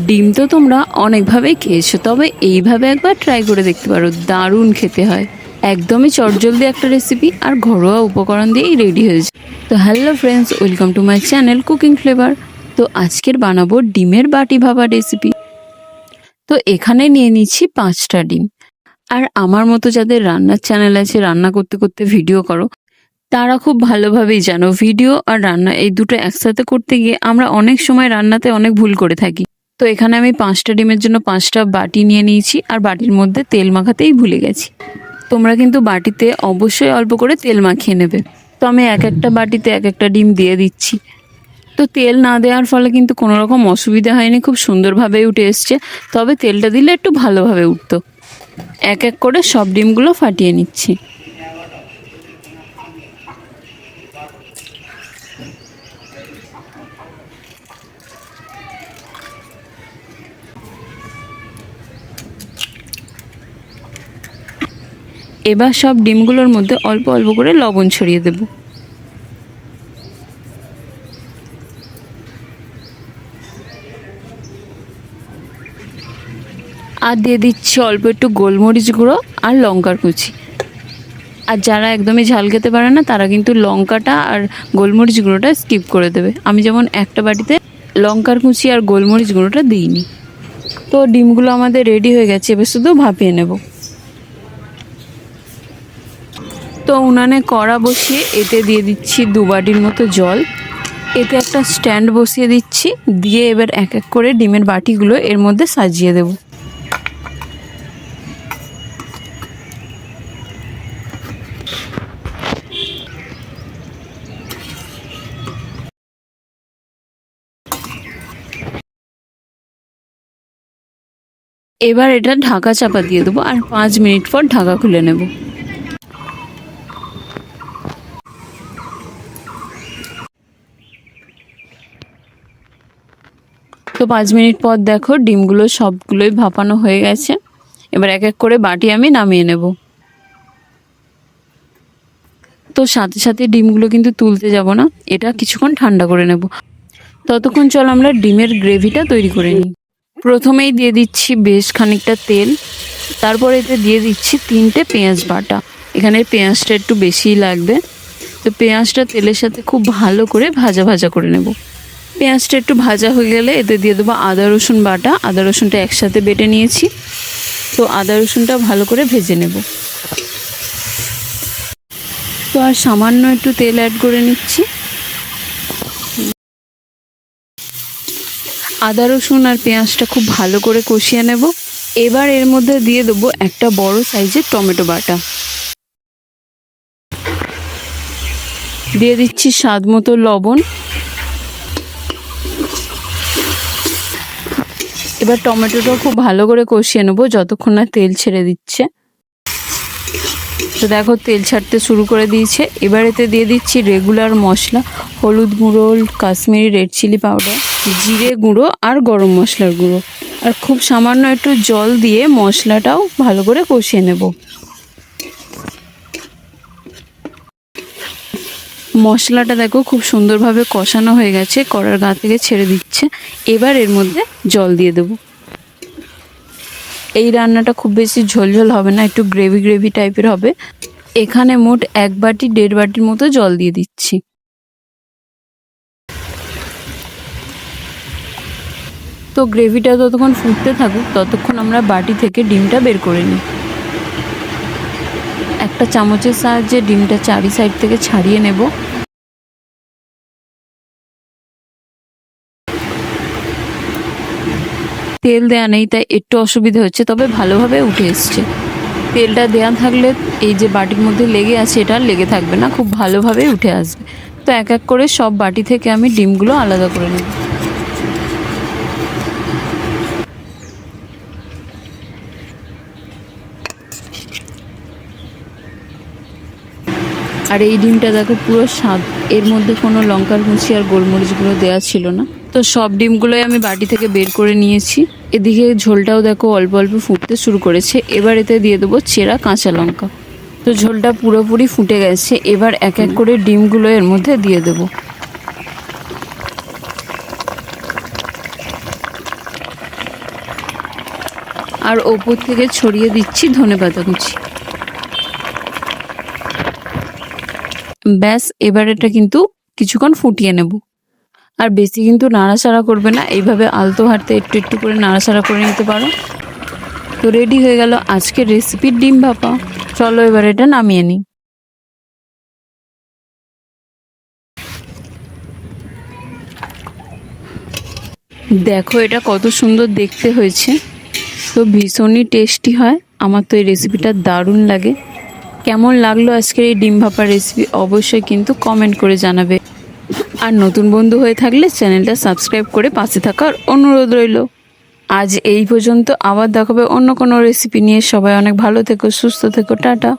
ডিম তো তোমরা অনেকভাবেই খেয়েছো, তবে এইভাবে একবার ট্রাই করে দেখতে পারো, দারুণ খেতে হয়। একদমই চটজলদি একটা রেসিপি আর ঘরোয়া উপকরণ দিয়েই রেডি হয়ে যায়। তো hello friends, welcome to my channel cooking flavour. তো আজকের বানাবো ডিমের বাটি ভাপা রেসিপি। তো এখানে নিয়ে নিচ্ছি 5টা ডিম। আর আমার মতো যাদের রান্নার চ্যানেল আছে, রান্না করতে করতে ভিডিও করো, তারা খুব ভালোভাবেই জানো ভিডিও আর রান্না এই দুটো একসাথে করতে গিয়ে আমরা অনেক সময় রান্নাতে অনেক ভুল করে থাকি। তো এখানে আমি 5টা ডিমের জন্য 5টা বাটি নিয়ে নিয়েছি, আর বাটির মধ্যে তেল মাখাতেই ভুলে গেছি। তোমরা কিন্তু বাটিতে অবশ্যই অল্প করে তেল মাখিয়ে নেবে। তো আমি এক একটা বাটিতে এক একটা ডিম দিয়ে দিচ্ছি। তো তেল না দেওয়ার ফলে কিন্তু কোনো রকম অসুবিধা হয়নি, খুব সুন্দরভাবেই উঠে এসছে। তবে তেলটা দিলে একটু ভালোভাবে উঠতো। এক এক করে সব ডিমগুলো ফাটিয়ে নিচ্ছি। এবার সব ডিমগুলোর মধ্যে অল্প অল্প করে লবণ ছড়িয়ে দেব। আর দিয়ে দিচ্ছি অল্প একটু গোলমরিচ গুঁড়ো আর লঙ্কার কুচি। আর যারা একদমই ঝাল খেতে পারে না, তারা কিন্তু লঙ্কাটা আর গোলমরিচ গুঁড়োটা স্কিপ করে দেবে। আমি যেমন একটা বাটিতে লঙ্কার কুচি আর গোলমরিচ গুঁড়োটা দিইনি। তো ডিমগুলো আমাদের রেডি হয়ে গেছে, এবার শুধু ভাপিয়ে নেব। তো উনানে কড়া বসিয়ে এতে দিয়ে দিচ্ছি 2 বাটির মতো জল। এতে একটা স্ট্যান্ড বসিয়ে দিচ্ছি, দিয়ে এবার এক এক করে ডিমের বাটিগুলো এর মধ্যে সাজিয়ে দেব। এবার এটা ঢাকা চাপা দিয়ে দেবো, আর 5 মিনিট পর ঢাকা খুলে নেব। তো 5 মিনিট পর দেখো ডিমগুলো সবগুলোই ভাপানো হয়ে গেছে। এবার এক এক করে বাটি আমি নামিয়ে নেব। তো সাথে সাথে ডিমগুলো কিন্তু তুলতে যাব না, এটা কিছুক্ষণ ঠান্ডা করে নেব। ততক্ষণ চল আমরা ডিমের গ্রেভিটা তৈরি করে নিই। প্রথমেই দিয়ে দিচ্ছি বেশ খানিকটা তেল, তারপর এতে দিয়ে দিচ্ছি 3টে পেঁয়াজ বাটা। এখানে পেঁয়াজটা একটু বেশিই লাগবে। তো পেঁয়াজটা তেলের সাথে খুব ভালো করে ভাজা ভাজা করে নেব। পেঁয়াজটা একটু ভাজা হয়ে গেলে এতে দিয়ে দেবো আদা রসুন বাটা। আদা রসুনটা একসাথে বেটে নিয়েছি। তো আদা রসুনটা ভালো করে ভেজে নেব। তো আর সামান্য একটু তেল অ্যাড করে নিচ্ছি। আদা রসুন আর পেঁয়াজটা খুব ভালো করে কষিয়ে নেব। এবার এর মধ্যে দিয়ে দেবো একটা বড় সাইজের টমেটো বাটা। দিয়ে দিচ্ছি স্বাদ মতো লবণ। এবার টমেটোটা খুব ভালো করে কষিয়ে নেবো যতক্ষণ না তেল ছেড়ে দিচ্ছে। তো দেখো তেল ছাড়তে শুরু করে দিয়েছে। এবার এতে দিয়ে দিচ্ছি রেগুলার মশলা, হলুদ গুঁড়ো, কাশ্মীরি রেড চিলি পাউডার, জিরে গুঁড়ো আর গরম মশলার গুঁড়ো। আর খুব সামান্য একটু জল দিয়ে মশলাটাও ভালো করে কষিয়ে নেব। মশলাটা দেখো খুব সুন্দরভাবে কষানো হয়ে গেছে, কড়ার গা থেকে ছেড়ে দিচ্ছে। এবার এর মধ্যে জল দিয়ে দেবো। এই রান্নাটা খুব বেশি ঝোলঝোল হবে না, একটু গ্রেভি গ্রেভি টাইপের হবে। এখানে মোট 1 বাটি 1.5 বাটির মতো জল দিয়ে দিচ্ছি। তো গ্রেভিটা যতক্ষণ ফুটতে থাকুক, ততক্ষণ আমরা বাটি থেকে ডিমটা বের করে নিই। একটা চামচের সাহায্যে ডিমটা চারি সাইড থেকে ছাড়িয়ে নেব। তেল দেয়া নেই তাই একটু অসুবিধা হচ্ছে, তবে ভালোভাবে উঠে এসছে। তেলটা দেয়া থাকলে এই যে বাটির মধ্যে লেগে আছে এটা লেগে থাকবে না, খুব ভালোভাবে উঠে আসবে। তো এক এক করে সব বাটি থেকে আমি ডিমগুলো আলাদা করে নেব। আর এই ডিমটা দেখো পুরো স্বাদ, এর মধ্যে কোনো লঙ্কার কুচি আর গোলমরিচগুলো দেওয়া ছিল না। তো সব ডিমগুলোই আমি বাটি থেকে বের করে নিয়েছি। এদিকে ঝোলটাও দেখো অল্প অল্প ফুটতে শুরু করেছে। এবার এতে দিয়ে দেবো চেরা কাঁচা লঙ্কা। তো ঝোলটা পুরোপুরি ফুটে গেছে। এবার এক এক করে ডিমগুলো এর মধ্যে দিয়ে দেবো। আর ওপর থেকে ছড়িয়ে দিচ্ছি ধনেপাতা কুচি। ব্যাস, এবার এটা কিন্তু কিছুক্ষণ ফুটিয়ে নেব। আর বেশি কিন্তু নাড়াচাড়া করবে না, এইভাবে আলতো হাতে একটু একটু করে নাড়াচাড়া করে নিতে পারো। তো রেডি হয়ে গেল আজকের রেসিপির ডিম ভাপা। চলো এবার এটা নামিয়ে নিই। দেখো এটা কত সুন্দর দেখতে হয়েছে, তো ভীষণই টেস্টি হয়। আমার তো এই রেসিপিটা দারুণ লাগে। কেমন লাগলো আজকের এই ডিম ভাপা রেসিপি অবশ্যই কিন্তু কমেন্ট করে জানাবে। আর নতুন বন্ধু হয়ে থাকলে চ্যানেলটা সাবস্ক্রাইব করে পাশে থাকার অনুরোধ রইল। আজ এই পর্যন্ত, আবার দেখাবে অন্য কোনো রেসিপি নিয়ে। সবাই অনেক ভালো থেকো, সুস্থ থেকো, টাটা।